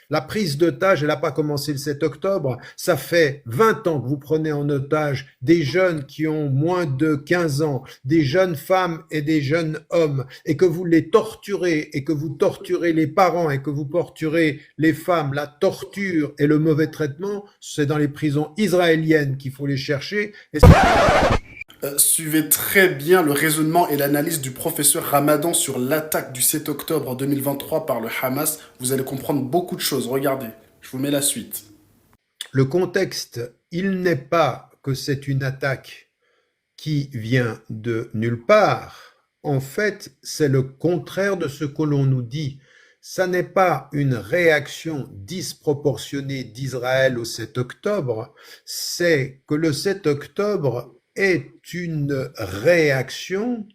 La prise d'otage, elle n'a pas commencé le 7 octobre. Ça fait 20 ans que vous prenez en otage des jeunes qui ont moins de 15 ans, des jeunes femmes et des jeunes hommes, et que vous les torturez, et que vous torturez les parents, et que vous torturez les femmes. La torture et le mauvais traitement, c'est dans les prisons israéliennes qu'il faut les chercher. Et Suivez très bien le raisonnement et l'analyse du professeur Ramadan sur l'attaque du 7 octobre 2023 par le Hamas. Vous allez comprendre beaucoup de choses. Regardez, je vous mets la suite. le contexte, il n'est pas que c'est une attaque qui vient de nulle part. En fait, c'est le contraire de ce que l'on nous dit. Ça n'est pas une réaction disproportionnée d'Israël au 7 octobre, c'est que le 7 octobre est une réaction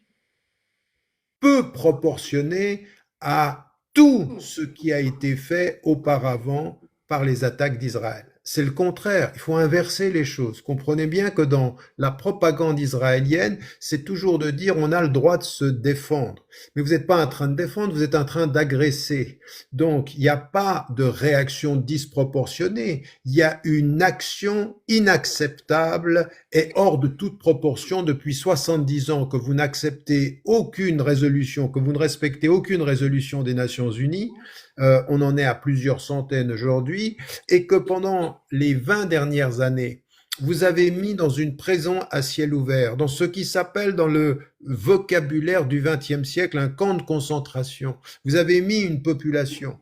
peu proportionnée à tout ce qui a été fait auparavant par les attaques d'Israël. C'est le contraire, il faut inverser les choses. Comprenez bien que dans la propagande israélienne, c'est toujours de dire on a le droit de se défendre. Mais vous n'êtes pas en train de défendre, vous êtes en train d'agresser. Donc il n'y a pas de réaction disproportionnée, il y a une action inacceptable et hors de toute proportion depuis 70 ans que vous n'acceptez aucune résolution, que vous ne respectez aucune résolution des Nations Unies, on en est à plusieurs centaines aujourd'hui, et que pendant les 20 dernières années, vous avez mis dans une prison à ciel ouvert, dans ce qui s'appelle dans le vocabulaire du XXe siècle un camp de concentration. Vous avez mis une population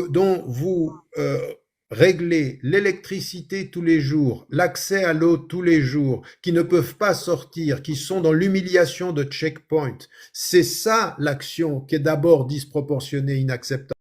dont vous réglez l'électricité tous les jours, l'accès à l'eau tous les jours, qui ne peuvent pas sortir, qui sont dans l'humiliation de checkpoint. C'est ça l'action qui est d'abord disproportionnée, inacceptable.